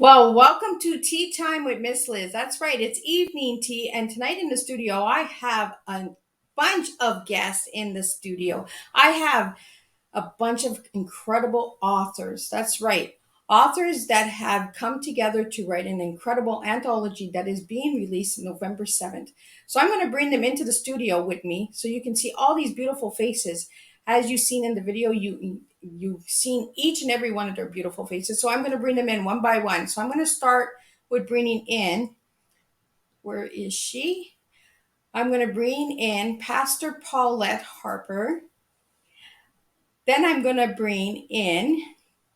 Well, welcome to Tea Time with Miss Liz. That's right, it's evening tea, and tonight in the studio, I have a bunch of guests in the studio. I have a bunch of incredible authors. That's right, authors that have come together to write an incredible anthology that is being released November 7th. So I'm going to bring them into the studio with me so you can see all these beautiful faces. As you've seen in the video, you've seen each and every one of their beautiful faces. So I'm going to bring them in one by one. So I'm going to start with bringing in, where is she? I'm going to bring in Pastor Paulette Harper. Then I'm going to bring in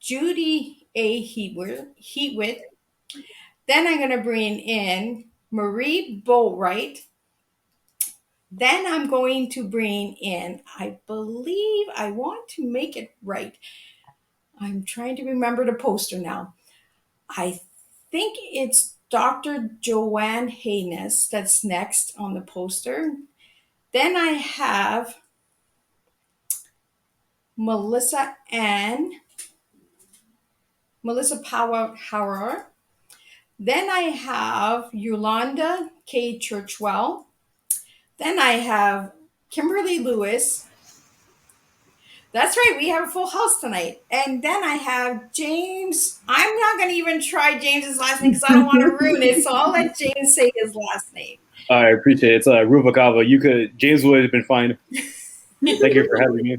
Judy A. Heatwit. Then I'm going to bring in Marie Boatwright. Then I'm going to bring in, I believe I want to make it right. I'm trying to remember the poster now. I think it's Dr. Joanne Haynes that's next on the poster. Then I have Melissa Power. Then I have Yolanda K. Churchwell. Then I have Kimberly Lewis. That's right, we have a full house tonight. And then I have James. I'm not going to even try James's last name because I don't want to ruin it. So I'll let James say his last name. I appreciate it. It's Rubalcaba. James would have been fine. Thank you for having me.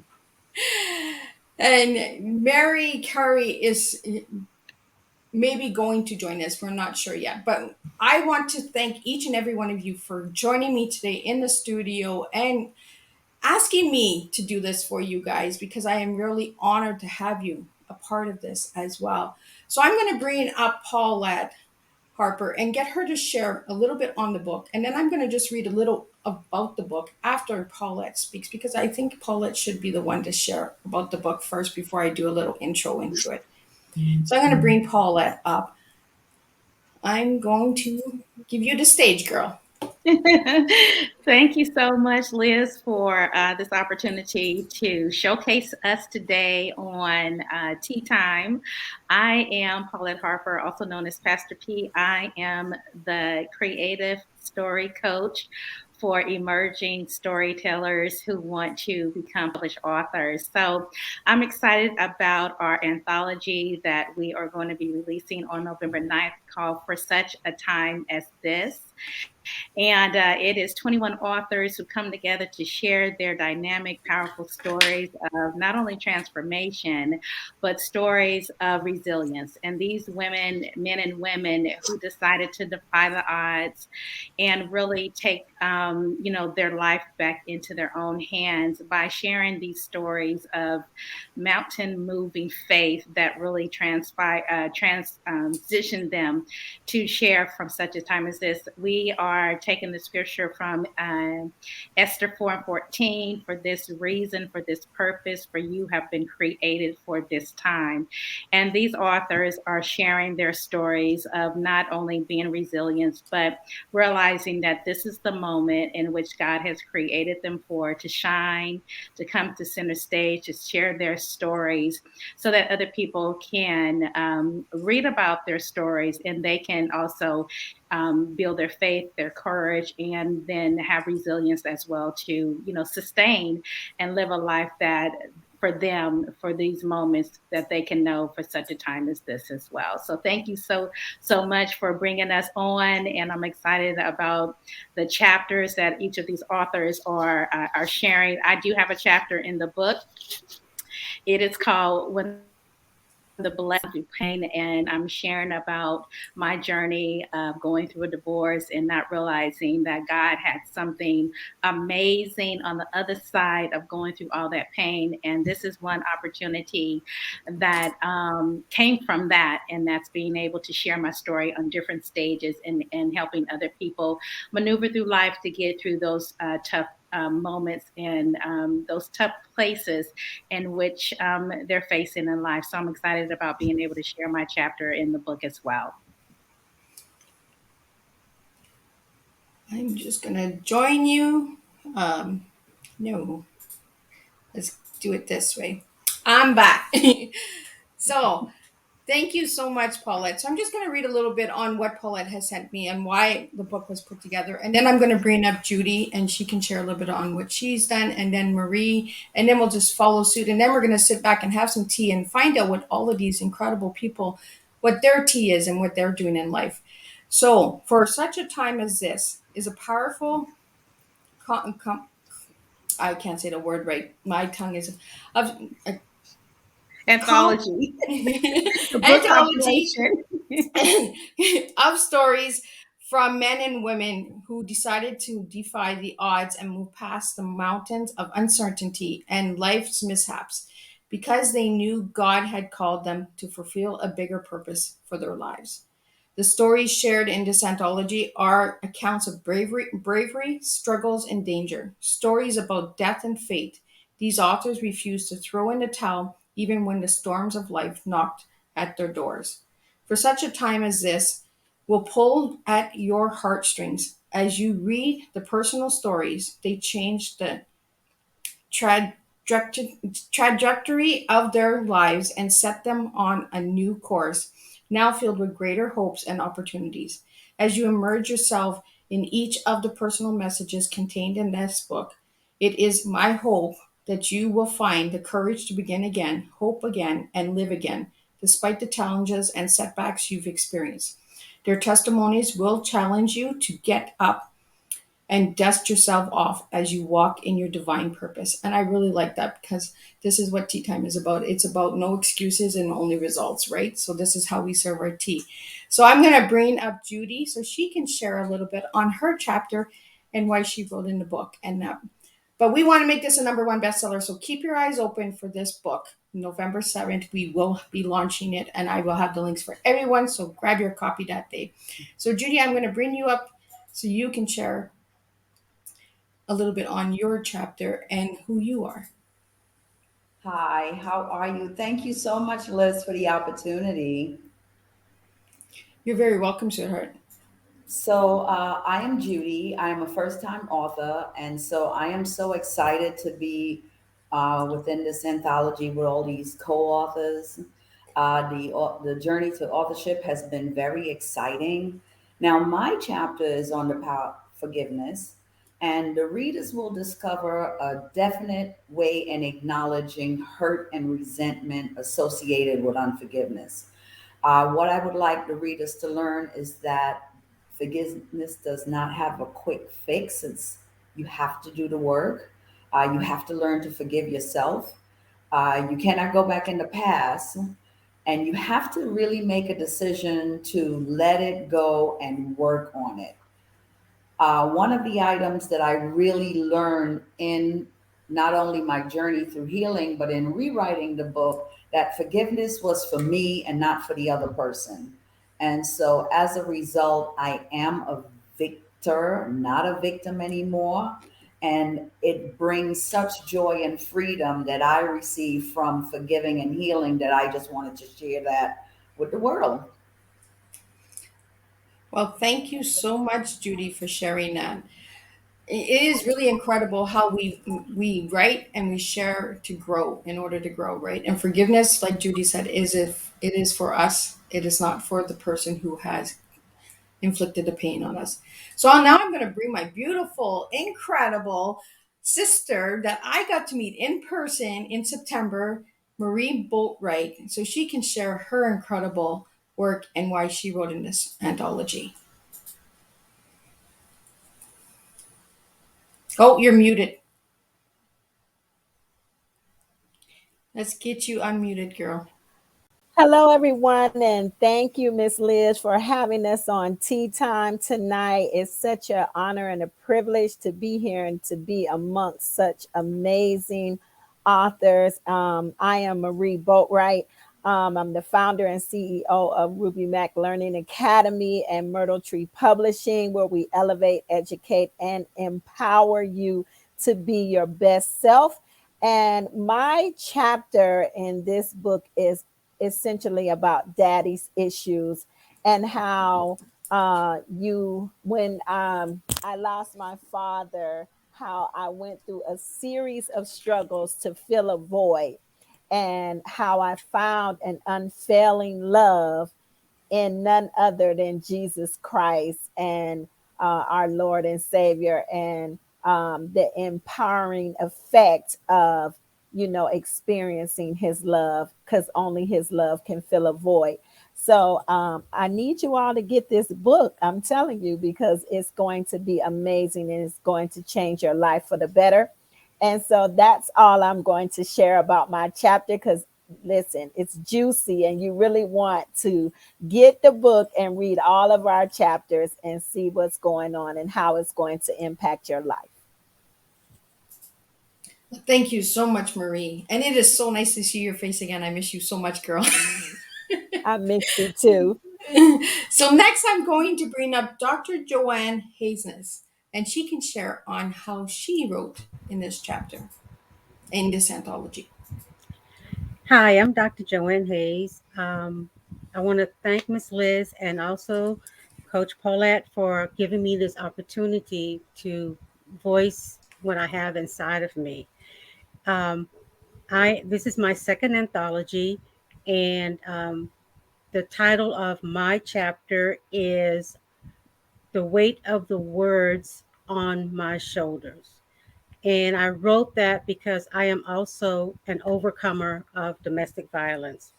And Mary Curry is maybe going to join us. We're not sure yet. But I want to thank each and every one of you for joining me today in the studio and asking me to do this for you guys, because I am really honored to have you a part of this as well. So I'm going to bring up Paulette Harper and get her to share a little bit on the book. And then I'm going to just read a little about the book after Paulette speaks, because I think Paulette should be the one to share about the book first before I do a little intro into it. So I'm going to bring Paulette up. I'm going to give you the stage, girl. Thank you so much, Liz, for this opportunity to showcase us today on Tea Time. I am Paulette Harper, also known as Pastor P. I am the creative story coach for emerging storytellers who want to become published authors. So I'm excited about our anthology that we are going to be releasing on November 9th, called For Such a Time as This. And it is 21 authors who come together to share their dynamic, powerful stories of not only transformation, but stories of resilience. And these women, men and women who decided to defy the odds and really take, their life back into their own hands by sharing these stories of mountain moving faith that really transitioned them to share from such a time as this. We are taking the scripture from Esther 4:14. For this reason, for this purpose, for you have been created for this time. And these authors are sharing their stories of not only being resilient, but realizing that this is the moment in which God has created them for, to shine, to come to center stage, to share their stories so that other people can read about their stories, and they can also build their faith, their courage, and then have resilience as well to, sustain and live a life that for them, for these moments that they can know for such a time as this as well. So thank you so much for bringing us on, and I'm excited about the chapters that each of these authors are sharing. I do have a chapter in the book. It is called When the Blessing Through Pain, and I'm sharing about my journey of going through a divorce and not realizing that God had something amazing on the other side of going through all that pain. And this is one opportunity that came from that, and that's being able to share my story on different stages and helping other people maneuver through life to get through those tough moments and those tough places in which they're facing in life. So I'm excited about being able to share my chapter in the book as well. I'm just going to join you. No, let's do it this way. I'm back. So Thank you so much, Paulette. So I'm just going to read a little bit on what Paulette has sent me and why the book was put together. And then I'm going to bring up Judy and she can share a little bit on what she's done. And then Marie, and then we'll just follow suit. And then we're going to sit back and have some tea and find out what all of these incredible people, what their tea is and what they're doing in life. So for such a time as this is a powerful, I can't say the word right. My tongue is of Anthology, the book anthology compilation. of stories from men and women who decided to defy the odds and move past the mountains of uncertainty and life's mishaps because they knew God had called them to fulfill a bigger purpose for their lives. The stories shared in this anthology are accounts of bravery, struggles, and danger, stories about death and fate. These authors refused to throw in the towel even when the storms of life knocked at their doors. For such a time as this, will pull at your heartstrings. As you read the personal stories, they change the trajectory of their lives and set them on a new course, now filled with greater hopes and opportunities. As you immerse yourself in each of the personal messages contained in this book, it is my hope that you will find the courage to begin again, hope again, and live again, despite the challenges and setbacks you've experienced. Their testimonies will challenge you to get up and dust yourself off as you walk in your divine purpose. And I really like that because this is what tea time is about. It's about no excuses and only results, right? So this is how we serve our tea. So I'm going to bring up Judy so she can share a little bit on her chapter and why she wrote in the book. And but we want to make this a number one bestseller. So keep your eyes open for this book. November 7th, we will be launching it and I will have the links for everyone. So grab your copy that day. So Judy, I'm going to bring you up so you can share a little bit on your chapter and who you are. Hi, how are you? Thank you so much, Liz, for the opportunity. You're very welcome, sweetheart. So, I am Judy. I am a first time author, and so I am so excited to be within this anthology with all these co authors. The journey to authorship has been very exciting. Now, my chapter is on the power of forgiveness, and the readers will discover a definite way in acknowledging hurt and resentment associated with unforgiveness. What I would like the readers to learn is that forgiveness does not have a quick fix. You have to do the work. You have to learn to forgive yourself. You cannot go back in the past, and you have to really make a decision to let it go and work on it. One of the items that I really learned in not only my journey through healing, but in rewriting the book, that forgiveness was for me and not for the other person. And so as a result, I am a victor, not a victim anymore. And it brings such joy and freedom that I receive from forgiving and healing that I just wanted to share that with the world. Well, thank you so much, Judy, for sharing that. It is really incredible how we write and we share to grow in order to grow, right? And forgiveness, like Judy said, is if it is for us, it is not for the person who has inflicted the pain on us. So now I'm going to bring my beautiful, incredible sister that I got to meet in person in September, Marie Boatwright, so she can share her incredible work and why she wrote in this anthology. Oh, you're muted. Let's get you unmuted, girl. Hello, everyone, and thank you, Miss Liz, for having us on Tea Time tonight. It's such an honor and a privilege to be here and to be amongst such amazing authors. I am Marie Boatwright. I'm the founder and CEO of Ruby Mac Learning Academy and Myrtle Tree Publishing, where we elevate, educate, and empower you to be your best self. And my chapter in this book is essentially about daddy's issues and how when I lost my father, how I went through a series of struggles to fill a void. and how I found an unfailing love in none other than Jesus Christ and our Lord and Savior, and the empowering effect of, experiencing His love, because only His love can fill a void. So I need you all to get this book. I'm telling you, because it's going to be amazing and it's going to change your life for the better. And so that's all I'm going to share about my chapter, because listen, it's juicy and you really want to get the book and read all of our chapters and see what's going on and how it's going to impact your life. Thank you so much, Marie. And it is so nice to see your face again. I miss you so much, girl. I missed you too. So next I'm going to bring up Dr. Joanne Haysness, and she can share on how she wrote in this chapter, in this anthology. Hi, I'm Dr. Joanne Hayes. I want to thank Ms. Liz and also Coach Paulette for giving me this opportunity to voice what I have inside of me. Um, this is my second anthology, and the title of my chapter is "The Weight of the Words on My Shoulders." And I wrote that because I am also an overcomer of domestic violence.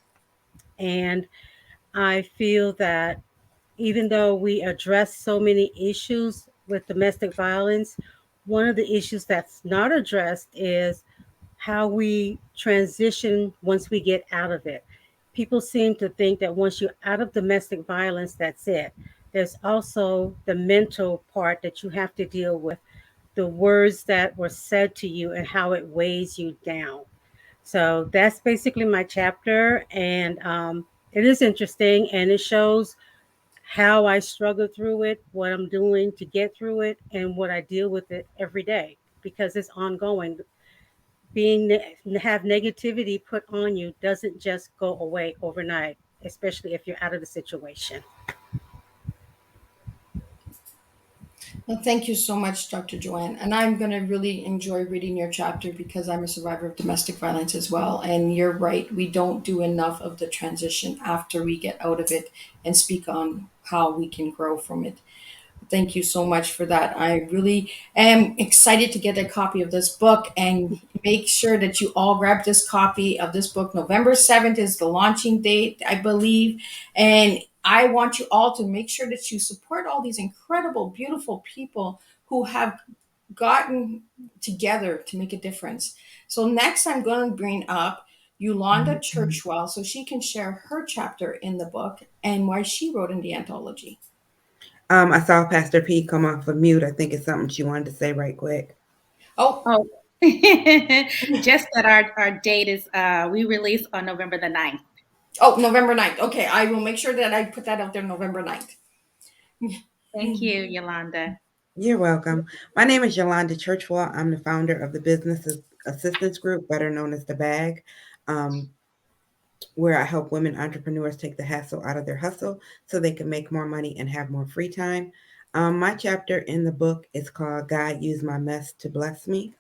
And I feel that even though we address so many issues with domestic violence, one of the issues that's not addressed is how we transition once we get out of it. People seem to think that once you're out of domestic violence, that's it. There's also the mental part that you have to deal with, the words that were said to you and how it weighs you down. So that's basically my chapter, and it is interesting, and it shows how I struggle through it, what I'm doing to get through it, and what I deal with it every day because it's ongoing. Have negativity put on you doesn't just go away overnight, especially if you're out of the situation. Well, thank you so much, Dr. Joanne. And I'm going to really enjoy reading your chapter because I'm a survivor of domestic violence as well. And you're right, we don't do enough of the transition after we get out of it and speak on how we can grow from it. Thank you so much for that. I really am excited to get a copy of this book, and make sure that you all grab this copy of this book. November 7th is the launching date, I believe. And I want you all to make sure that you support all these incredible, beautiful people who have gotten together to make a difference. So next I'm going to bring up Yolanda Churchwell so she can share her chapter in the book and why she wrote in the anthology. I saw Pastor P come off of mute. I think it's something she wanted to say right quick. Oh, Oh, just that our date is, we release on November the 9th. Oh, November 9th. Okay, I will make sure that I put that out there November 9th. Thank you, Yolanda. You're welcome. My name is Yolanda Churchwell. I'm the founder of the Business Assistance Group, better known as The Bag, where I help women entrepreneurs take the hassle out of their hustle so they can make more money and have more free time. My chapter in the book is called God Used My Mess to Bless Me.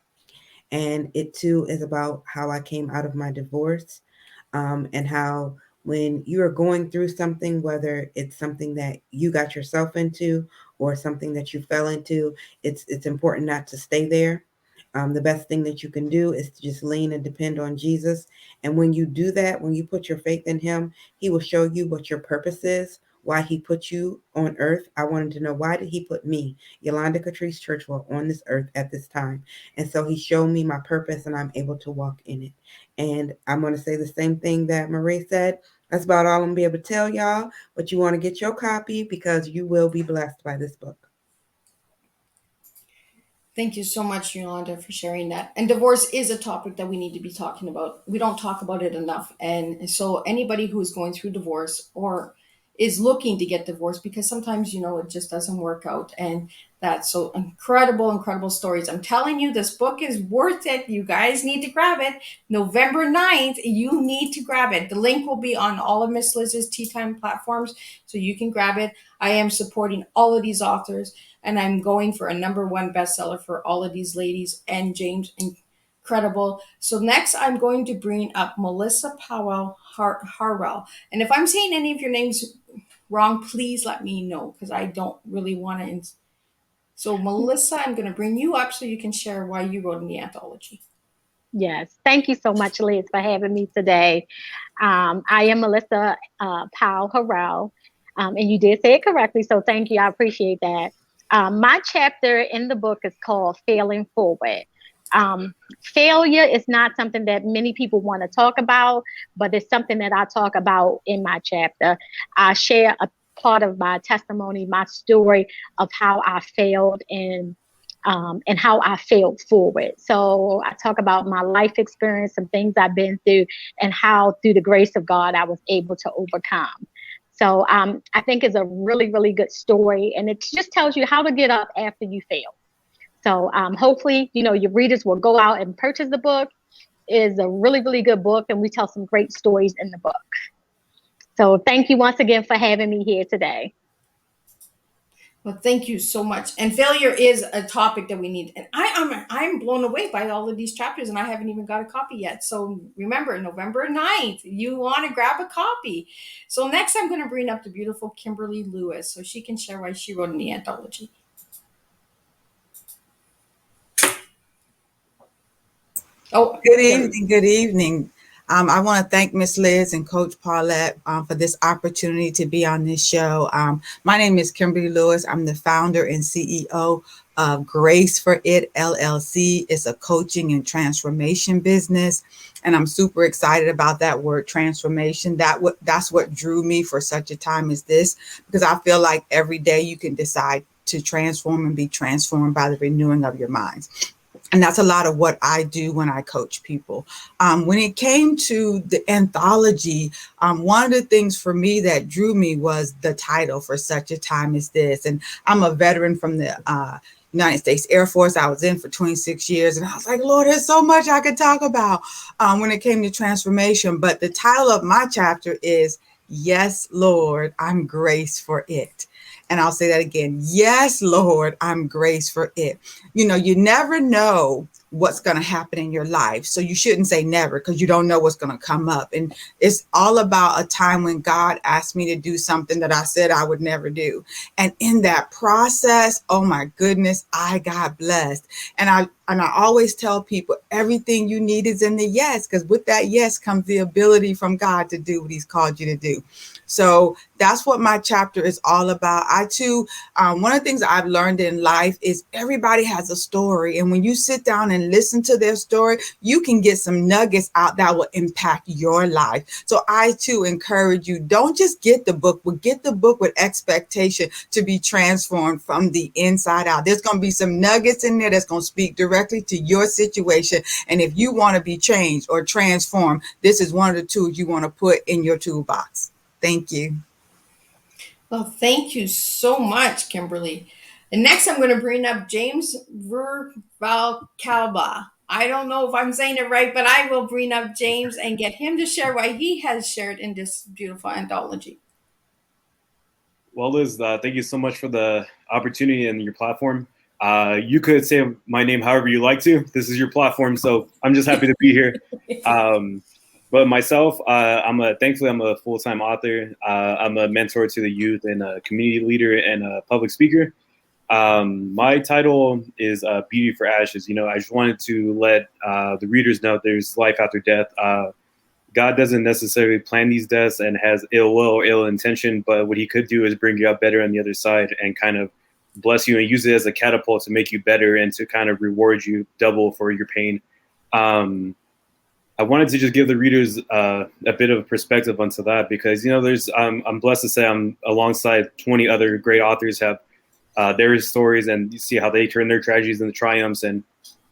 And it too is about how I came out of my divorce, and how when you are going through something, whether it's something that you got yourself into or something that you fell into, it's important not to stay there. The best thing that you can do is to just lean and depend on Jesus. And when you do that, when you put your faith in Him, He will show you what your purpose is, why He put you on earth. I wanted to know, why did He put me, Yolanda Catrice Churchwell, on this earth at this time? And so He showed me my purpose, and I'm able to walk in it. And I'm going to say the same thing that Marie said. That's about all I'm going to be able to tell y'all. But you want to get your copy because you will be blessed by this book. Thank you so much, Yolanda, for sharing that. And divorce is a topic that we need to be talking about. We don't talk about it enough. And so anybody who is going through divorce or is looking to get divorced, because sometimes, it just doesn't work out. And that's so incredible, incredible stories. I'm telling you, this book is worth it. You guys need to grab it. November 9th, you need to grab it. The link will be on all of Miss Liz's Tea Time platforms, so you can grab it. I am supporting all of these authors, and I'm going for a #1 bestseller for all of these ladies and James. And Incredible. So next, I'm going to bring up Melissa Powell Harwell. And if I'm saying any of your names wrong, please let me know because I don't really want to. So Melissa, I'm going to bring you up so you can share why you wrote in the anthology. Yes, thank you so much, Liz, for having me today. I am Melissa Powell Harrell, and you did say it correctly, so thank you. I appreciate that. My chapter in the book is called Failing Forward. Failure is not something that many people want to talk about, but it's something that I talk about in my chapter. I share a part of my testimony, my story of how I failed and how I failed forward. So I talk about my life experience, some things I've been through, and how through the grace of God I was able to overcome. So I think it's a really, really good story, and it just tells you how to get up after you fail. So hopefully, your readers will go out and purchase the book. It is a really, really good book, and we tell some great stories in the book. So thank you once again for having me here today. Well, thank you so much. And failure is a topic that we need. And I'm blown away by all of these chapters, and I haven't even got a copy yet. So remember, November 9th, you want to grab a copy. So next, I'm going to bring up the beautiful Kimberly Lewis so she can share why she wrote in the anthology. Oh, good evening. Good evening. I want to thank Miss Liz and Coach Paulette for this opportunity to be on this show. My name is Kimberly Lewis. I'm the founder and CEO of Grace for It LLC. It's a coaching and transformation business, and I'm super excited about that word transformation. That's what drew me for such a time as this, because I feel like every day you can decide to transform and be transformed by the renewing of your minds. And that's a lot of what I do when I coach people. When it came to the anthology, one of the things for me that drew me was the title, For Such a Time as This. And I'm a veteran from the United States Air Force. I was in for 26 years. And I was like, Lord, there's so much I could talk about when it came to transformation. But the title of my chapter is, Yes, Lord, I'm Grace for It. And I'll say that again. Yes, Lord, I'm grace for it. You never know what's going to happen in your life. So you shouldn't say never, because you don't know what's going to come up. And it's all about a time when God asked me to do something that I said I would never do. And in that process, oh my goodness, I got blessed. And I always tell people everything you need is in the yes, because with that yes comes the ability from God to do what he's called you to do. So that's what my chapter is all about. I too, one of the things I've learned in life is everybody has a story. And when you sit down and listen to their story, you can get some nuggets out that will impact your life. So I too encourage you, don't just get the book, but get the book with expectation to be transformed from the inside out. There's going to be some nuggets in there that's going to speak directly to your situation. And if you want to be changed or transformed, this is one of the tools you want to put in your toolbox. Thank you. Well, thank you so much, Kimberly. And next, I'm going to bring up James Vervalcalba. I don't know if I'm saying it right, but I will bring up James and get him to share why he has shared in this beautiful anthology. Well, Liz, thank you so much for the opportunity and your platform. You could say my name however you like to. This is your platform, so I'm just happy to be here. But myself, thankfully I'm a full-time author. I'm a mentor to the youth and a community leader and a public speaker. My title is Beauty for Ashes. I just wanted to let the readers know there's life after death. God doesn't necessarily plan these deaths and has ill will or ill intention, but what he could do is bring you up better on the other side and kind of bless you and use it as a catapult to make you better and to kind of reward you double for your pain. I wanted to just give the readers a bit of perspective onto that because, I'm blessed to say I'm alongside 20 other great authors have their stories, and you see how they turn their tragedies into triumphs. And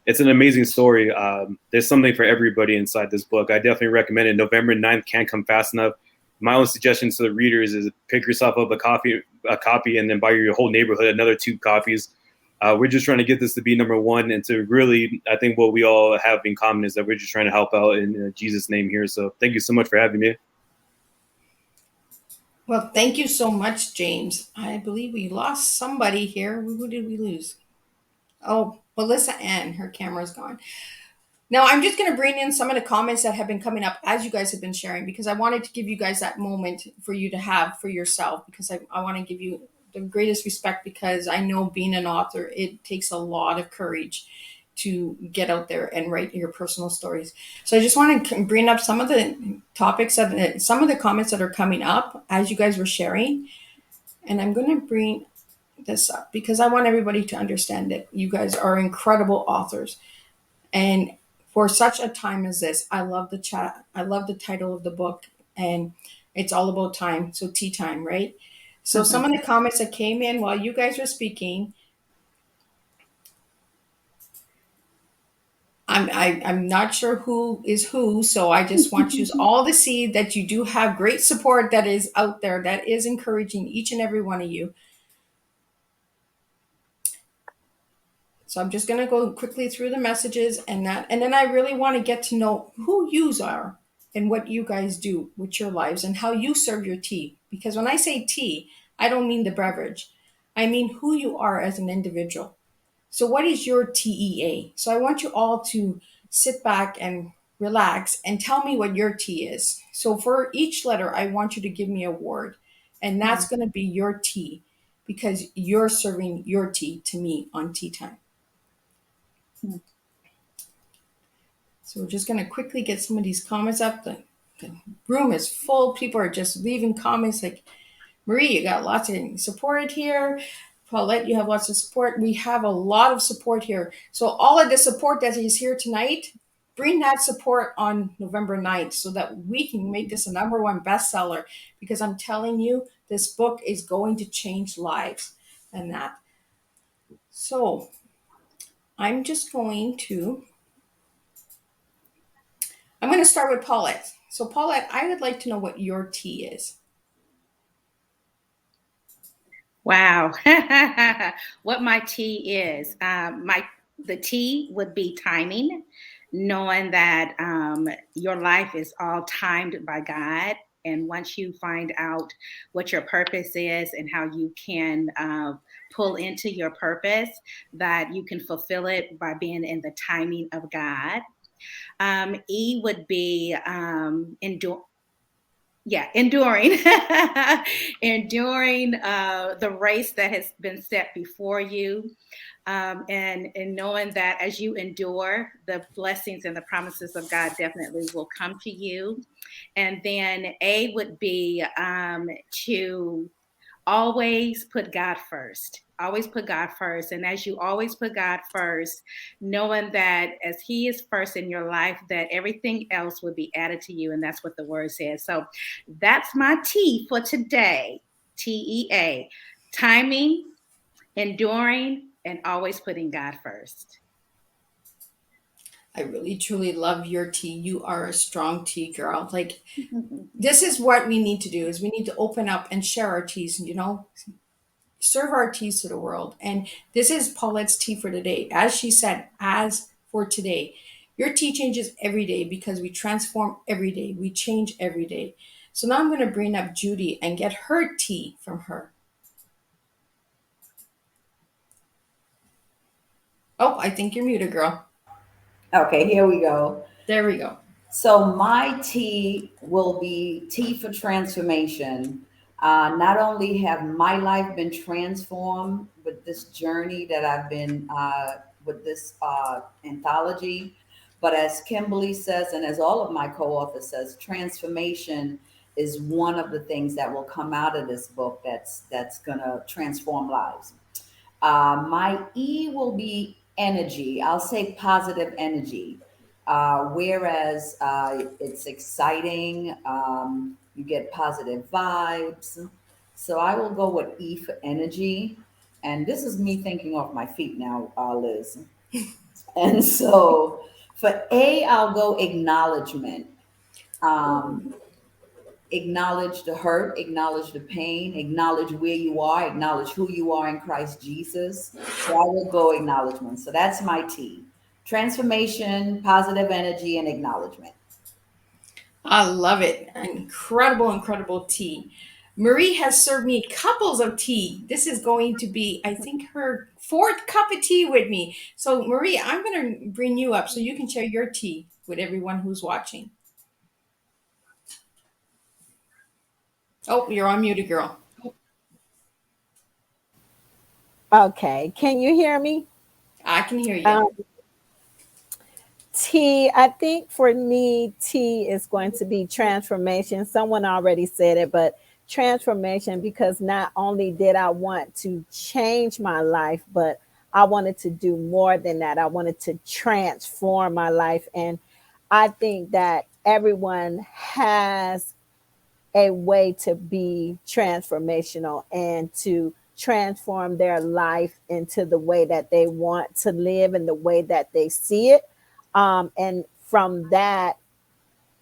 it's an amazing story. There's something for everybody inside this book. I definitely recommend it. November 9th can't come fast enough. My only suggestion to the readers is pick yourself up a copy and then buy your whole neighborhood another 2 copies. We're just trying to get this to be number 1 and to really, I think what we all have in common is that we're just trying to help out in Jesus' name here. So thank you so much for having me. Well, thank you so much, James. I believe we lost somebody here. Who did we lose? Oh, Melissa Ann. Her camera's gone. Now, I'm just going to bring in some of the comments that have been coming up as you guys have been sharing, because I wanted to give you guys that moment for you to have for yourself, because I want to give you the greatest respect, because I know being an author, it takes a lot of courage to get out there and write your personal stories. So I just want to bring up some of the topics that some of the comments that are coming up as you guys were sharing. And I'm going to bring this up because I want everybody to understand that you guys are incredible authors. And for such a time as this, I love the chat. I love the title of the book, and it's all about time. So tea time, right? So some of the comments that came in while you guys were speaking, I'm not sure who is who, so I just want you all to see that you do have great support that is out there that is encouraging each and every one of you. So I'm just going to go quickly through the messages and then I really want to get to know who yous are and what you guys do with your lives and how you serve your tea. Because when I say tea, I don't mean the beverage. I mean who you are as an individual. So what is your TEA? So I want you all to sit back and relax and tell me what your T is. So for each letter, I want you to give me a word, and that's going to be your T, because you're serving your tea to me on tea time. So we're just going to quickly get some of these comments up. The room is full. People are just leaving comments like, Marie, you got lots of support here. Paulette, you have lots of support. We have a lot of support here. So all of the support that is here tonight, bring that support on November 9th so that we can make this a #1 bestseller, because I'm telling you, this book is going to change lives and that. So I'm going to start with Paulette. So Paulette, I would like to know what your T is. Wow. What my T is. The T would be timing, knowing that your life is all timed by God. And once you find out what your purpose is and how you can pull into your purpose, that you can fulfill it by being in the timing of God. E would be enduring enduring the race that has been set before you, and knowing that as you endure, the blessings and the promises of God definitely will come to you. And then A would be to always put God first. Always put God first. And as you always put God first, knowing that as He is first in your life, that everything else will be added to you. And that's what the word says. So that's my T for today. TEA. Timing, enduring, and always putting God first. I really truly love your tea. You are a strong tea girl. Like, this is what we need to do, is we need to open up and share our teas, serve our teas to the world. And this is Paulette's tea for today. As she said, as for today, your tea changes every day because we transform every day. We change every day. So now I'm going to bring up Judy and get her tea from her. Oh, I think you're muted, girl. Okay, here we go. There we go. So my T will be T for transformation. Not only have my life been transformed with this journey that I've been with this anthology, but as Kimberly says, and as all of my co-authors says, transformation is one of the things that will come out of this book that's gonna transform lives. My E will be energy. I'll say positive energy. Whereas it's exciting, you get positive vibes. So I will go with E for energy. And this is me thinking off my feet now, Liz. And so for A, I'll go acknowledgement. Acknowledge the hurt, acknowledge the pain, acknowledge where you are, acknowledge who you are in Christ Jesus. So I will go acknowledgement. So that's my T. Transformation, positive energy, and acknowledgement. I love it. Incredible, incredible tea. Marie has served me couples of tea. This is going to be, I think, her fourth cup of tea with me. So, Marie, I'm going to bring you up so you can share your tea with everyone who's watching. Oh, you're on mute, girl. Okay, can you hear me? I can hear you. Um, T, I think for me, T is going to be transformation. Someone already said it, but transformation, because not only did I want to change my life, but I wanted to do more than that. I wanted to transform my life. And I think that everyone has a way to be transformational and to transform their life into the way that they want to live and the way that they see it. And from that,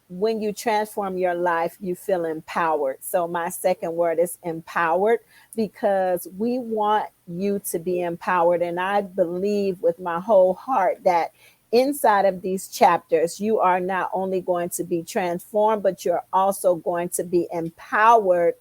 when you transform your life, you feel empowered. So my second word is empowered, because we want you to be empowered. And I believe with my whole heart that inside of these chapters, you are not only going to be transformed, but you're also going to be empowered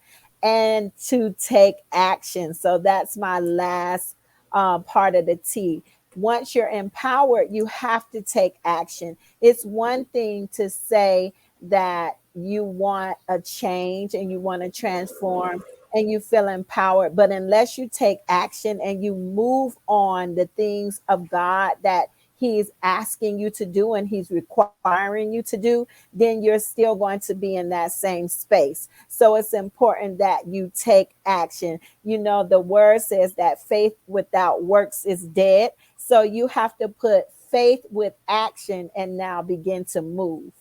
and to take action. So that's my last part of the T. Once you're empowered, you have to take action. It's one thing to say that you want a change and you want to transform and you feel empowered, but unless you take action and you move on the things of God that He's asking you to do and He's requiring you to do, then you're still going to be in that same space. So it's important that you take action. You know, the word says that faith without works is dead. So you have to put faith with action and now begin to move.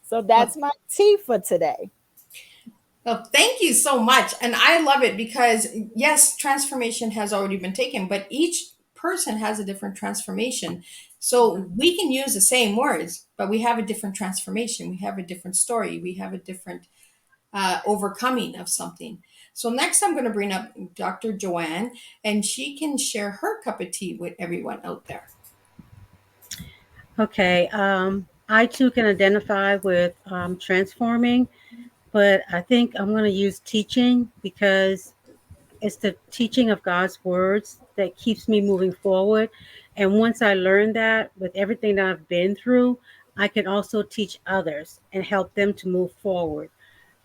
So that's my tea for today. Well, thank you so much. And I love it because, yes, transformation has already been taken, but each person has a different transformation. So we can use the same words, but we have a different transformation. We have a different story. We have a different overcoming of something. So next, I'm going to bring up Dr. Joanne, and she can share her cup of tea with everyone out there. Okay. I too can identify with transforming, but I think I'm going to use teaching, because it's the teaching of God's words that keeps me moving forward. And once I learn that, with everything that I've been through, I can also teach others and help them to move forward.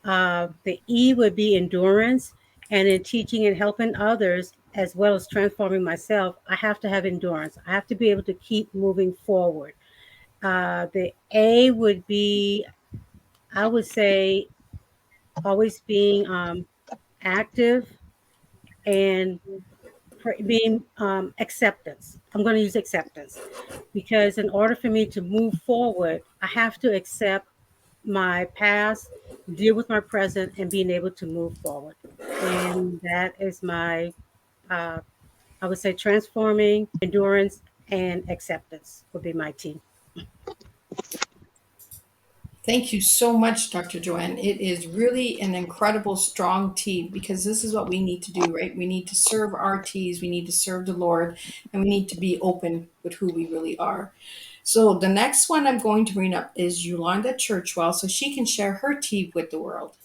The E would be endurance. And in teaching and helping others, as well as transforming myself, I have to have endurance. I have to be able to keep moving forward. The A would be, I would say, always being active and being acceptance. I'm going to use acceptance, because in order for me to move forward, I have to accept my past, deal with my present, and being able to move forward. And that is my, uh, I would say, transforming, endurance, and acceptance would be my team. Thank you so much, Dr. Joanne. It is really an incredible, strong tea, because this is what we need to do, right? We need to serve our teas, we need to serve the Lord, and we need to be open with who we really are. So the next one I'm going to bring up is Yolanda Churchwell, so she can share her tea with the world.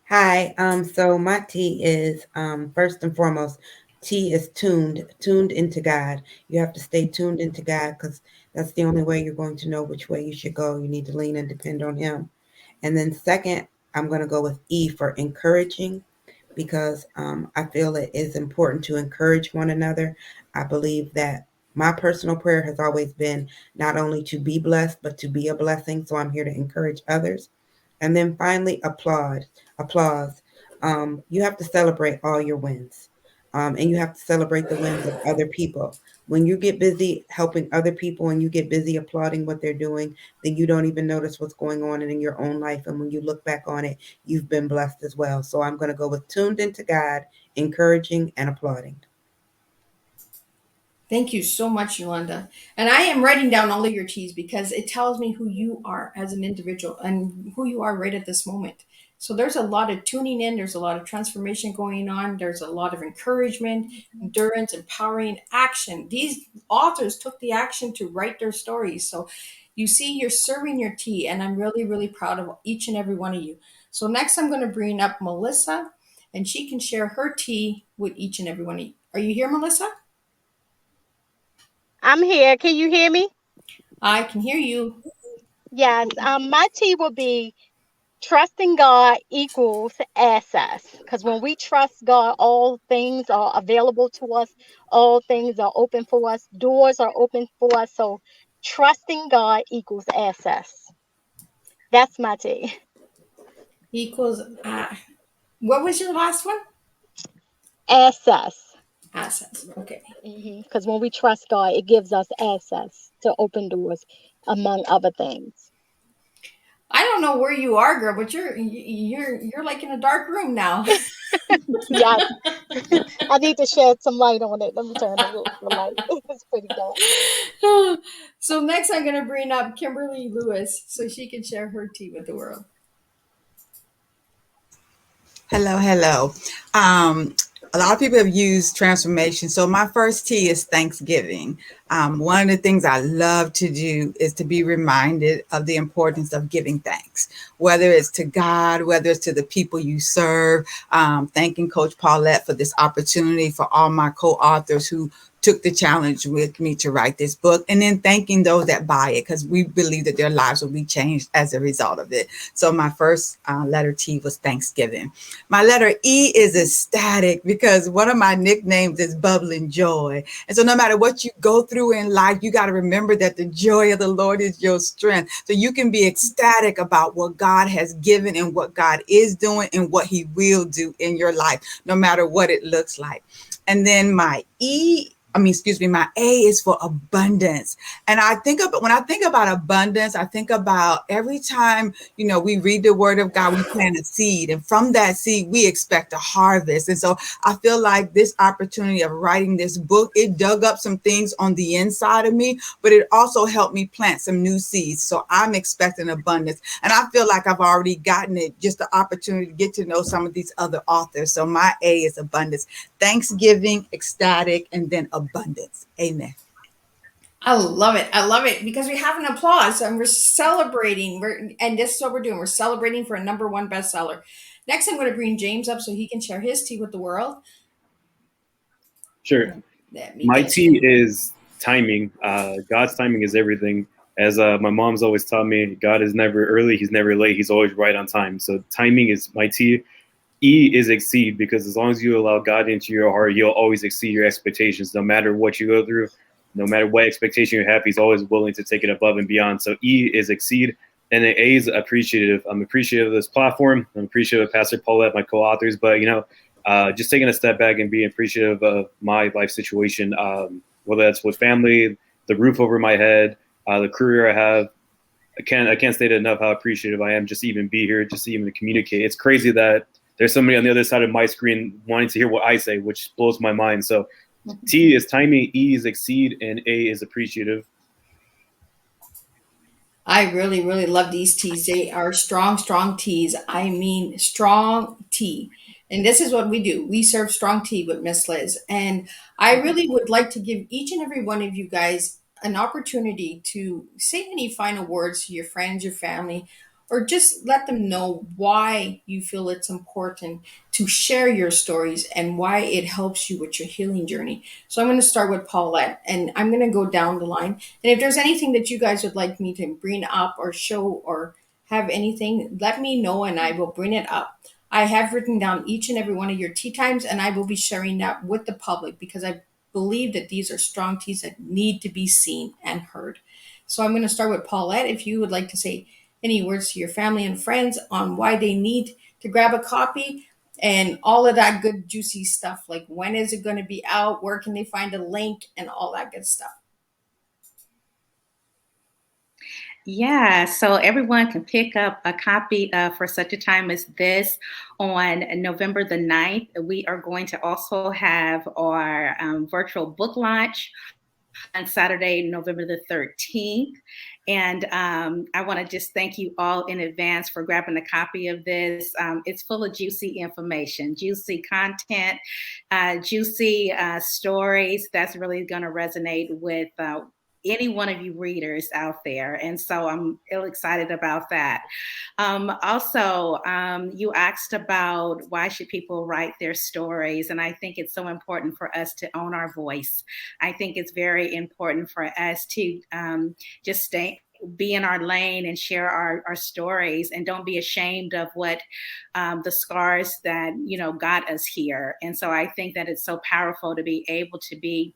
Hi. So my T is first and foremost, T is tuned into God. You have to stay tuned into God, because that's the only way you're going to know which way you should go. You need to lean and depend on Him. And then second, I'm going to go with E for encouraging, because I feel it is important to encourage one another. I believe that my personal prayer has always been not only to be blessed, but to be a blessing. So I'm here to encourage others. And then finally, applause. You have to celebrate all your wins. And you have to celebrate the wins of other people. When you get busy helping other people and you get busy applauding what they're doing, then you don't even notice what's going on in your own life. And when you look back on it, you've been blessed as well. So I'm going to go with tuned into God, encouraging, and applauding. Thank you so much, Yolanda. And I am writing down all of your teas because it tells me who you are as an individual and who you are right at this moment. So there's a lot of tuning in, there's a lot of transformation going on, there's a lot of encouragement, endurance, empowering action. These authors took the action to write their stories. So You see, you're serving your tea, and I'm really, really proud of each and every one of you. So next I'm going to bring up Melissa, and she can share her tea with each and every one of you. Are you here, Melissa? I'm here. Can you hear me? I can hear you. Yes. My tea will be trusting God equals access. Because when we trust God, all things are available to us, all things are open for us, doors are open for us. So trusting God equals access. That's my tea. Equals, what was your last one? Access. Assets. Okay. Because when we trust God, it gives us access to open doors, among other things. I don't know where you are, girl, but you're like in a dark room now. Yes. I need to shed some light on it. Let me turn the light. It's pretty dark. So next I'm going to bring up Kimberly Lewis so she can share her tea with the world. Hello, hello. A lot of people have used transformation. So my first T is Thanksgiving. One of the things I love to do is to be reminded of the importance of giving thanks, whether it's to God, whether it's to the people you serve. Thanking Coach Paulette for this opportunity, for all my co-authors who took the challenge with me to write this book, and then thanking those that buy it, because we believe that their lives will be changed as a result of it. So my first letter T was Thanksgiving. My letter E is ecstatic, because one of my nicknames is Bubbling Joy. And so no matter what you go through in life, you got to remember that the joy of the Lord is your strength. So you can be ecstatic about what God has given and what God is doing and what he will do in your life, no matter what it looks like. And then my my A is for abundance. And when I think about abundance, I think about every time, we read the word of God, we plant a seed, and from that seed, we expect a harvest. And so I feel like this opportunity of writing this book, it dug up some things on the inside of me, but it also helped me plant some new seeds. So I'm expecting abundance. And I feel like I've already gotten it, just the opportunity to get to know some of these other authors. So my A is abundance, Thanksgiving, ecstatic, and then abundance. Amen. I love it. I love it because we have an applause and we're celebrating. And this is what we're doing. We're celebrating for a #1 bestseller. Next, I'm going to bring James up so he can share his tea with the world. Sure. My tea is timing. God's timing is everything. As my mom's always taught me, God is never early. He's never late. He's always right on time. So timing is my tea. E is exceed, because as long as you allow God into your heart, he'll always exceed your expectations, no matter what you go through, no matter what expectation you have, he's always willing to take it above and beyond. So E is exceed. And then A is appreciative. I'm appreciative of this platform. I'm appreciative of Pastor Paulette, my co-authors, but just taking a step back and being appreciative of my life situation, whether that's with family, the roof over my head, the career I have. I can't state enough how appreciative I am just to even be here, just to even communicate. It's crazy that there's somebody on the other side of my screen wanting to hear what I say, which blows my mind. So T is timing, E is exceed, and A is appreciative. I really, really love these teas. They are strong, strong teas. I mean, strong tea. And this is what we do. We serve strong tea with Miss Liz. And I really would like to give each and every one of you guys an opportunity to say any final words to your friends, your family, or just let them know why you feel it's important to share your stories and why it helps you with your healing journey. So I'm going to start with Paulette, and I'm going to go down the line. And if there's anything that you guys would like me to bring up or show or have anything, let me know and I will bring it up. I have written down each and every one of your tea times, and I will be sharing that with the public because I believe that these are strong teas that need to be seen and heard. So I'm going to start with Paulette. If you would like to say any words to your family and friends on why they need to grab a copy and all of that good, juicy stuff, like when is it going to be out? Where can they find a link and all that good stuff? Yeah, so everyone can pick up a copy For Such a Time as This on November the 9th. We are going to also have our virtual book launch on Saturday, November the 13th. And I want to just thank you all in advance for grabbing a copy of this. It's full of juicy information, juicy content, juicy stories that's really going to resonate with any one of you readers out there. And so I'm ill excited about that. Also, you asked about why should people write their stories, and I think it's so important for us to own our voice. I think it's very important for us to just be in our lane and share our stories, and don't be ashamed of what the scars that got us here. And so I think that it's so powerful to be able to be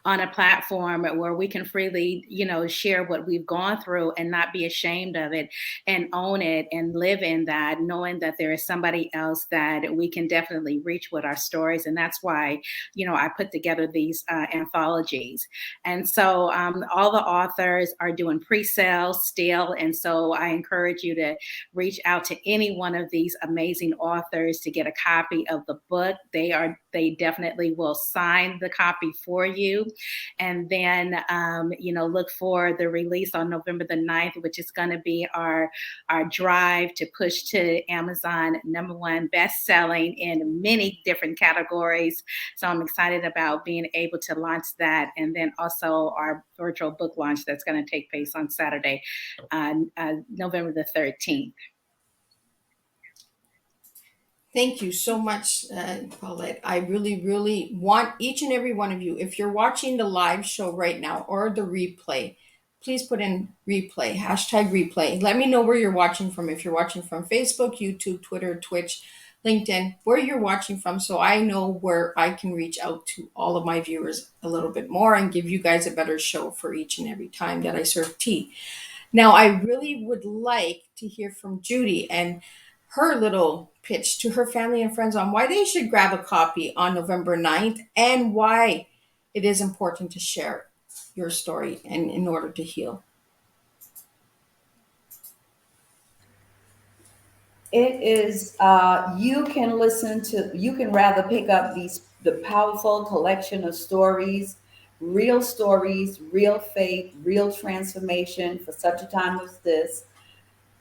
on a platform where we can freely, share what we've gone through and not be ashamed of it, and own it and live in that, knowing that there is somebody else that we can definitely reach with our stories. And that's why, I put together these anthologies. And so all the authors are doing pre-sales still. And so I encourage you to reach out to any one of these amazing authors to get a copy of the book. They definitely will sign the copy for you. And then, look for the release on November the 9th, which is going to be our drive to push to Amazon #1 best-selling in many different categories. So I'm excited about being able to launch that. And then also our virtual book launch that's going to take place on Saturday, November the 13th. Thank you so much, Paulette. I really, really want each and every one of you, if you're watching the live show right now or the replay, please put in replay, #replay. Let me know where you're watching from. If you're watching from Facebook, YouTube, Twitter, Twitch, LinkedIn, where you're watching from, so I know where I can reach out to all of my viewers a little bit more and give you guys a better show for each and every time that I serve tea. Now, I really would like to hear from Judy and her little pitch to her family and friends on why they should grab a copy on November 9th and why it is important to share your story and in order to heal. It is, you can rather pick up the powerful collection of stories, real faith, real transformation for such a time as this,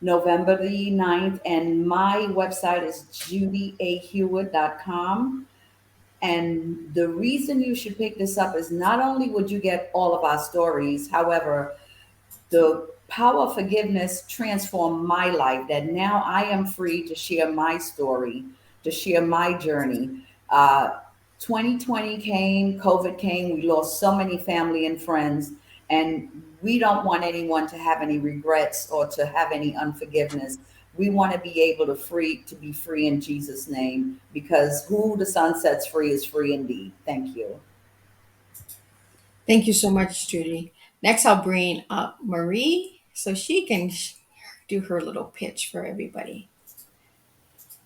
November the 9th. And my website is judyahewitt.com. And the reason you should pick this up is not only would you get all of our stories, however, the power of forgiveness transformed my life, that now I am free to share my story, to share my journey. 2020 came, COVID came, we lost so many family and friends, and we don't want anyone to have any regrets or to have any unforgiveness. We want to be able to be free in Jesus' name, because who the Son sets free is free indeed. Thank you. Thank you so much, Judy. Next, I'll bring up Marie so she can do her little pitch for everybody.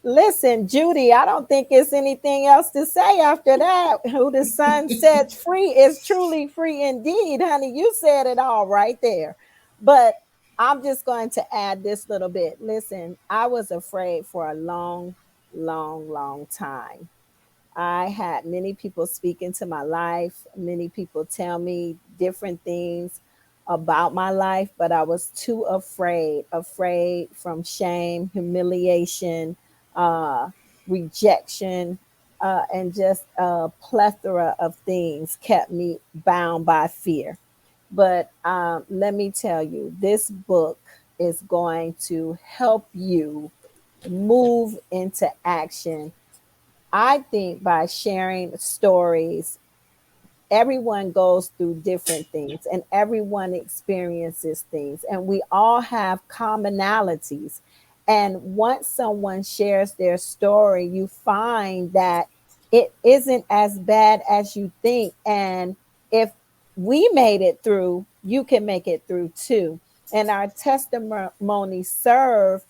Listen, Judy, I don't think it's anything else to say after that. Who the Son sets free is truly free indeed, honey. You said it all right there. But I'm just going to add this little bit. Listen, I was afraid for a long, long, long time. I had many people speak into my life. Many people tell me different things about my life, but I was too afraid from shame, humiliation, rejection, and just a plethora of things kept me bound by fear. But let me tell you, this book is going to help you move into action. I think by sharing stories, everyone goes through different things and everyone experiences things, and we all have commonalities. And once someone shares their story, you find that it isn't as bad as you think. And if we made it through, you can make it through too. And our testimonies serve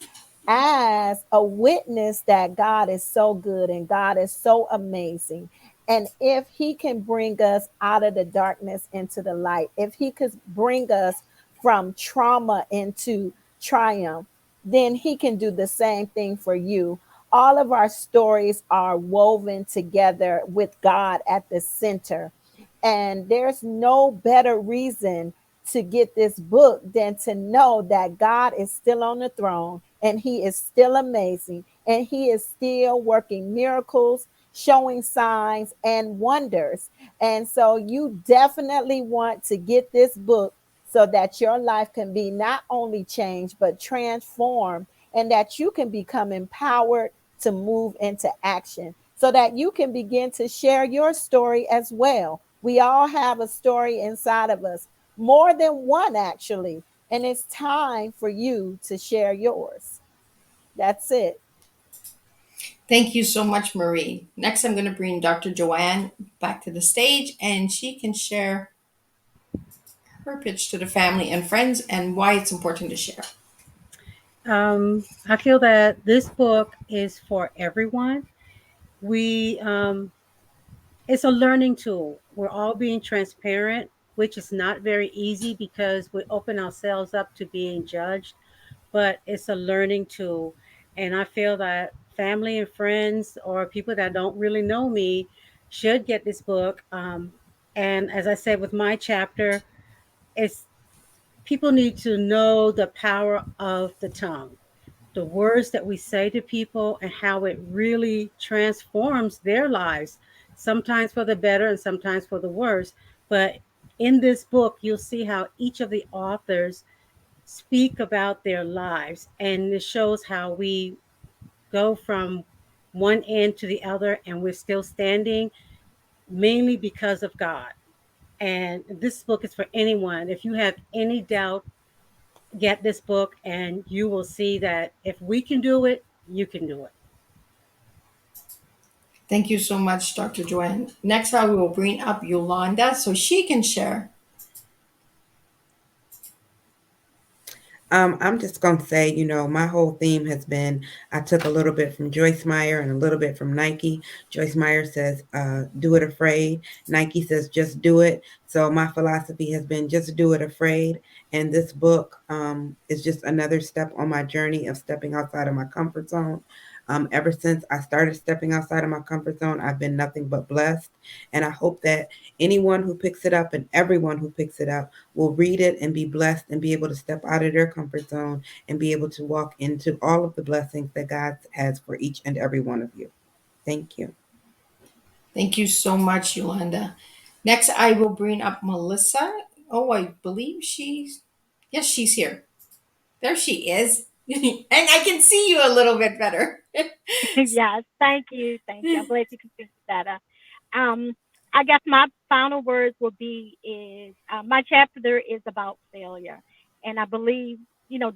as a witness that God is so good and God is so amazing. And if he can bring us out of the darkness into the light, if he could bring us from trauma into triumph, then he can do the same thing for you. All of our stories are woven together with God at the center. And there's no better reason to get this book than to know that God is still on the throne and he is still amazing and he is still working miracles, showing signs and wonders. And so you definitely want to get this book so that your life can be not only changed, but transformed, and that you can become empowered to move into action so that you can begin to share your story as well. We all have a story inside of us, more than one actually, and it's time for you to share yours. That's it. Thank you so much, Marie. Next, I'm going to bring Dr. Joanne back to the stage, and she can share her pitch to the family and friends and why it's important to share. I feel that this book is for everyone. We It's a learning tool. We're all being transparent, which is not very easy because we open ourselves up to being judged, but it's a learning tool. And I feel that family and friends or people that don't really know me should get this book. And as I said with my chapter, it's people need to know the power of the tongue, the words that we say to people, and how it really transforms their lives, sometimes for the better and sometimes for the worse. But in this book, you'll see how each of the authors speak about their lives, and it shows how we go from one end to the other and we're still standing, mainly because of God. And this book is for anyone. If you have any doubt, get this book and you will see that if we can do it, you can do it. Thank you so much, Dr. Joanne. Next, I will bring up Yolanda so she can share. I'm just going to say, my whole theme has been I took a little bit from Joyce Meyer and a little bit from Nike. Joyce Meyer says, do it afraid. Nike says, just do it. So my philosophy has been just do it afraid. And this book is just another step on my journey of stepping outside of my comfort zone. Ever since I started stepping outside of my comfort zone, I've been nothing but blessed. And I hope that anyone who picks it up and everyone who picks it up will read it and be blessed and be able to step out of their comfort zone and be able to walk into all of the blessings that God has for each and every one of you. Thank you. Thank you so much, Yolanda. Next, I will bring up Melissa. Oh, I believe yes, she's here. There she is. And I can see you a little bit better. Yes, thank you. Thank you. I'm glad you can see better. Um, I guess my final words will be is my chapter is about failure. And I believe,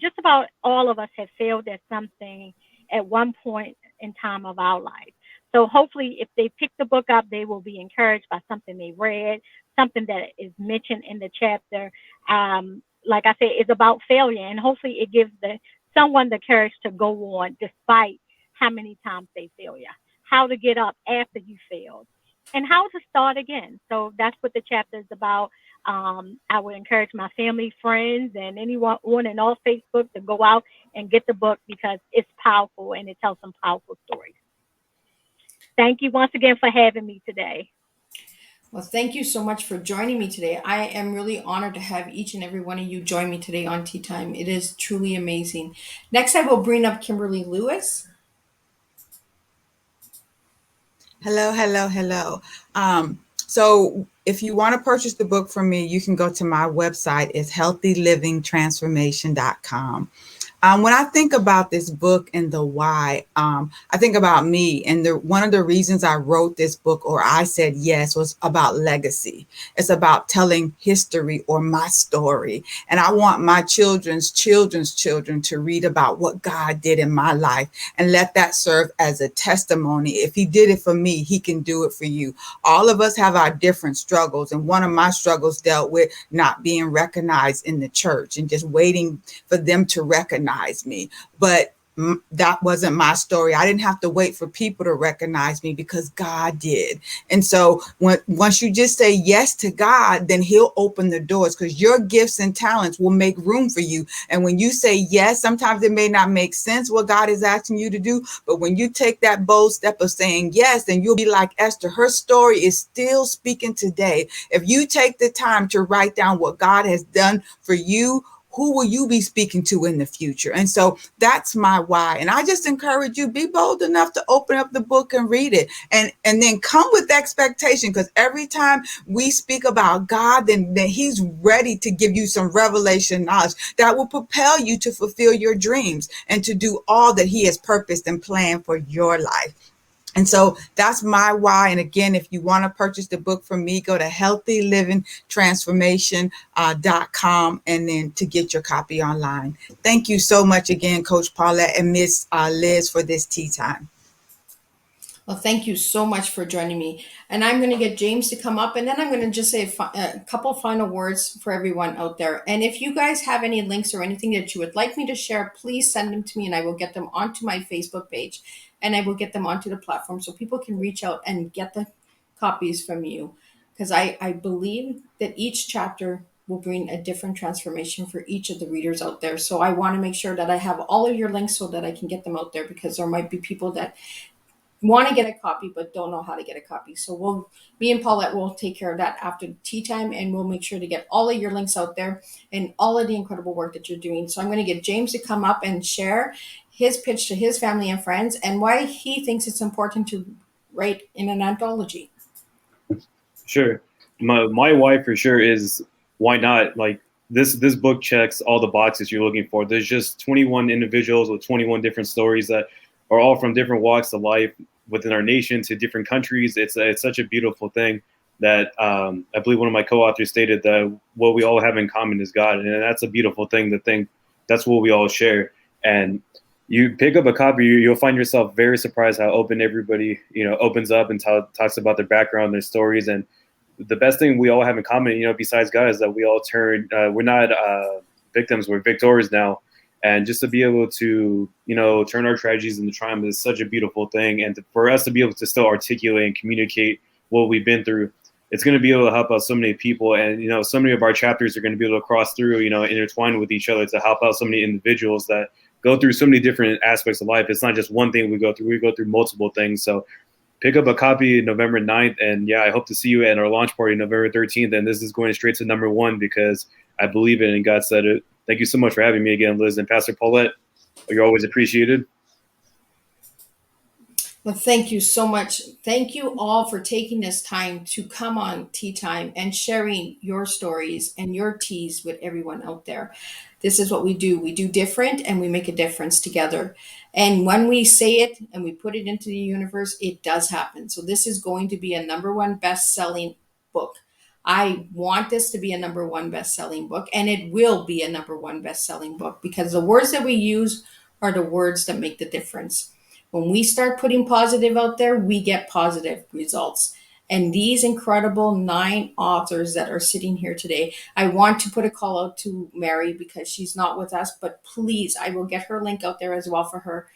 just about all of us have failed at something at one point in time of our life. So hopefully if they pick the book up, they will be encouraged by something they read, something that is mentioned in the chapter. Like I said, it's about failure, and hopefully it gives someone the courage to go on despite how many times they fail you, how to get up after you failed, and how to start again. So that's what the chapter is about. I would encourage my family, friends, and anyone on and off Facebook to go out and get the book because it's powerful and it tells some powerful stories. Thank you once again for having me today. Well, thank you so much for joining me today. I am really honored to have each and every one of you join me today on Tea Time. It is truly amazing. Next, I will bring up Kimberly Lewis. Hello, hello, hello. So if you want to purchase the book from me, you can go to my website. It's healthylivingtransformation.com. When I think about this book and the why, I think about me, and one of the reasons I wrote this book, or I said yes, was about legacy. It's about telling history or my story. And I want my children's children to read about what God did in my life and let that serve as a testimony. If he did it for me, he can do it for you. All of us have our different struggles. And one of my struggles dealt with not being recognized in the church and just waiting for them to recognize me. But that wasn't my story. I didn't have to wait for people to recognize me because God did. And so once you just say yes to God, then he'll open the doors because your gifts and talents will make room for you. And when you say yes, sometimes it may not make sense what God is asking you to do. But when you take that bold step of saying yes, then you'll be like Esther. Her story is still speaking today. If you take the time to write down what God has done for you, who will you be speaking to in the future? And so that's my why. And I just encourage you, be bold enough to open up the book and read it, and then come with expectation, because every time we speak about God, then he's ready to give you some revelation knowledge that will propel you to fulfill your dreams and to do all that he has purposed and planned for your life. And so that's my why. And again, if you want to purchase the book from me, go to healthylivingtransformation.com and then to get your copy online. Thank you so much again, Coach Paulette and Miss Liz, for this tea time. Well, thank you so much for joining me. And I'm going to get James to come up, and then I'm going to just say a couple final words for everyone out there. And if you guys have any links or anything that you would like me to share, please send them to me, and I will get them onto my Facebook page, and I will get them onto the platform so people can reach out and get the copies from you. Because I believe that each chapter will bring a different transformation for each of the readers out there. So I want to make sure that I have all of your links so that I can get them out there, because there might be people that want to get a copy but don't know how to get a copy. So me and Paulette will take care of that after tea time, and we'll make sure to get all of your links out there and all of the incredible work that you're doing. So I'm going to get James to come up and share his pitch to his family and friends and why he thinks it's important to write in an anthology. Sure. My why for sure is, why not? Like, this book checks all the boxes you're looking for. There's just 21 individuals with 21 different stories that are all from different walks of life within our nation to different countries. It's such a beautiful thing that I believe one of my co-authors stated that what we all have in common is God. And that's a beautiful thing to think that's what we all share. And you pick up a copy, you'll find yourself very surprised how open everybody, opens up and talks about their background, their stories. And the best thing we all have in common, besides God, is that we all we're not victims, we're victors now. And just to be able to, turn our tragedies into triumph is such a beautiful thing. And for us to be able to still articulate and communicate what we've been through, it's going to be able to help out so many people. And, so many of our chapters are going to be able to cross through, intertwine with each other to help out so many individuals that go through so many different aspects of life. It's not just one thing we go through multiple things. So pick up a copy November 9th. And yeah, I hope to see you at our launch party November 13th. And this is going straight to number 1 because I believe it and God said it. Thank you so much for having me again, Liz, and Pastor Paulette. You're always appreciated. Well, thank you so much. Thank you all for taking this time to come on Tea Time and sharing your stories and your teas with everyone out there. This is what we do. We do different and we make a difference together. And when we say it and we put it into the universe, it does happen. So this is going to be a number 1 best-selling book. I want this to be a number 1 best-selling book, and it will be a number 1 best-selling book because the words that we use are the words that make the difference. When we start putting positive out there, we get positive results. And these incredible 9 authors that are sitting here today, I want to put a call out to Mary because she's not with us, but please, I will get her link out there as well for her.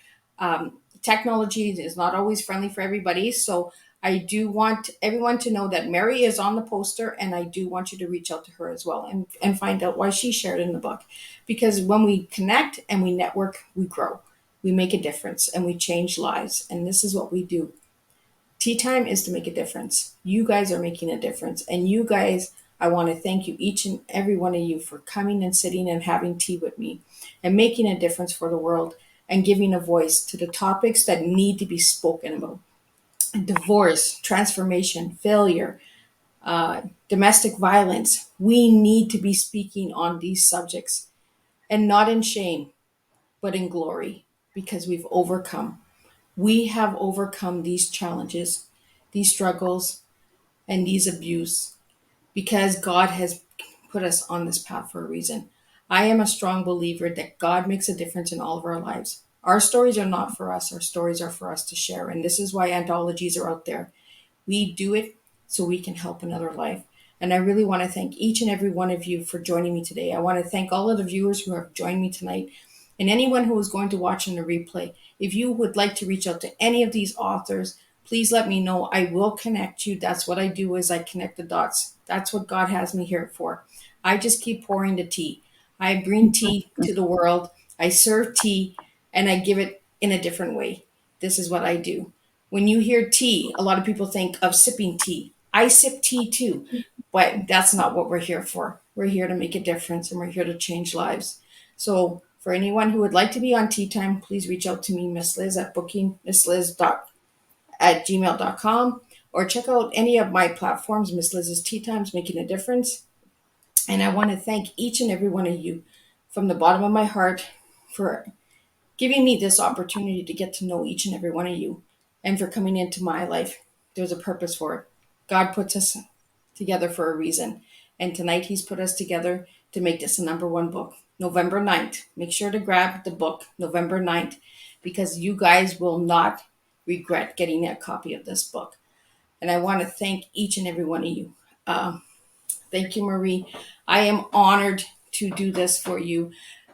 Technology is not always friendly for everybody, so I do want everyone to know that Mary is on the poster, and I do want you to reach out to her as well and find out why she shared in the book. Because when we connect and we network, we grow. We make a difference and we change lives. And this is what we do. Tea Time is to make a difference. You guys are making a difference. And you guys, I want to thank you, each and every one of you, for coming and sitting and having tea with me and making a difference for the world and giving a voice to the topics that need to be spoken about. Divorce, transformation, failure, domestic violence. We need to be speaking on these subjects, and not in shame, but in glory, because we've overcome. We have overcome these challenges, these struggles, and these abuse because God has put us on this path for a reason. I am a strong believer that God makes a difference in all of our lives. Our stories are not for us. Our stories are for us to share. And this is why anthologies are out there. We do it so we can help another life. And I really want to thank each and every one of you for joining me today. I want to thank all of the viewers who have joined me tonight and anyone who is going to watch in the replay. If you would like to reach out to any of these authors, please let me know. I will connect you. That's what I do, is I connect the dots. That's what God has me here for. I just keep pouring the tea. I bring tea to the world. I serve tea and I give it in a different way. This is what I do. When you hear tea, a lot of people think of sipping tea. I sip tea too, but that's not what we're here for. We're here to make a difference, and we're here to change lives. So for anyone who would like to be on Tea Time, please reach out to me, Miss Liz, at bookingmissliz@gmail.com, or check out any of my platforms, Miss Liz's Tea Times, Making a Difference. And I want to thank each and every one of you from the bottom of my heart for giving me this opportunity to get to know each and every one of you, and for coming into my life. There's a purpose for it. God puts us together for a reason. And tonight he's put us together to make this a number one book. November 9th. Make sure to grab the book November 9th, because you guys will not regret getting a copy of this book. And I want to thank each and every one of you. Thank you, Marie. I am honored to do this for you.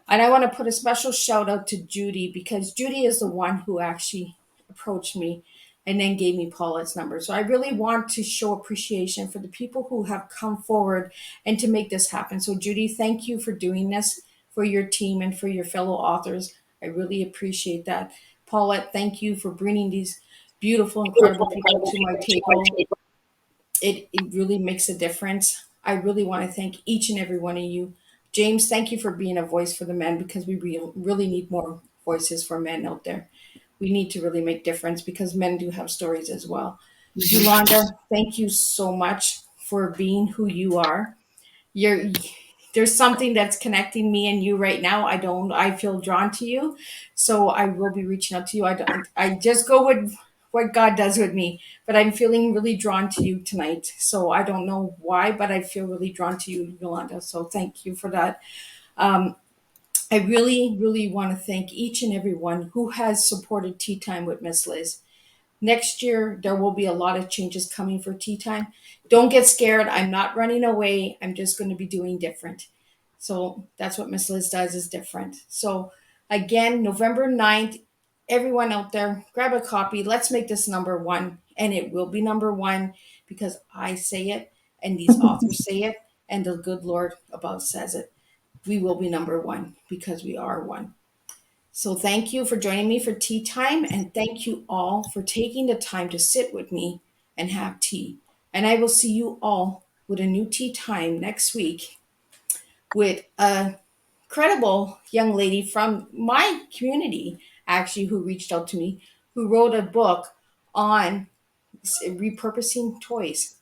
And I want to put a special shout out to Judy, because Judy is the one who actually approached me and then gave me Paulette's number. So I really want to show appreciation for the people who have come forward and to make this happen. So Judy, thank you for doing this for your team and for your fellow authors. I really appreciate that. Paulette, thank you for bringing these beautiful, incredible people to my table. It really makes a difference. I really want to thank each and every one of you. James, thank you for being a voice for the men, because we really need more voices for men out there. We need to really make difference, because men do have stories as well. Yolanda, thank you so much for being who you are. There's something that's connecting me and you right now. I feel drawn to you. So I will be reaching out to you. I just go with what God does with me, but I'm feeling really drawn to you tonight. So I don't know why, but I feel really drawn to you, Yolanda. So thank you for that. I really, really want to thank each and every one who has supported Tea Time with Miss Liz. Next year, there will be a lot of changes coming for Tea Time. Don't get scared. I'm not running away. I'm just going to be doing different. So that's what Miss Liz does, is different. So again, November 9th, everyone out there, grab a copy. Let's make this number one. And it will be number one, because I say it and these authors say it and the good Lord above says it. We will be number one, because we are one. So thank you for joining me for Tea Time, and thank you all for taking the time to sit with me and have tea. And I will see you all with a new Tea Time next week with a credible young lady from my community, actually, who reached out to me, who wrote a book on repurposing toys.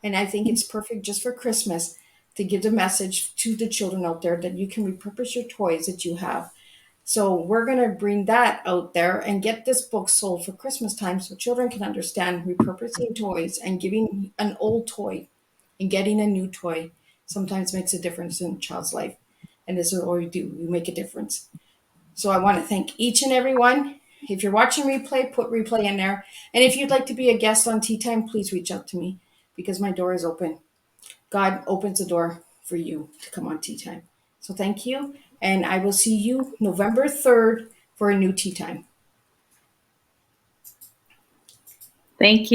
And I think it's perfect just for Christmas to give the message to the children out there that you can repurpose your toys that you have. So we're going to bring that out there and get this book sold for Christmas time, so children can understand repurposing toys and giving an old toy and getting a new toy sometimes makes a difference in a child's life. And this is what we do. We make a difference. So I want to thank each and every one. If you're watching replay, put replay in there. And if you'd like to be a guest on Tea Time, please reach out to me, because my door is open. God opens the door for you to come on Tea Time. So thank you. And I will see you November 3rd for a new Tea Time. Thank you.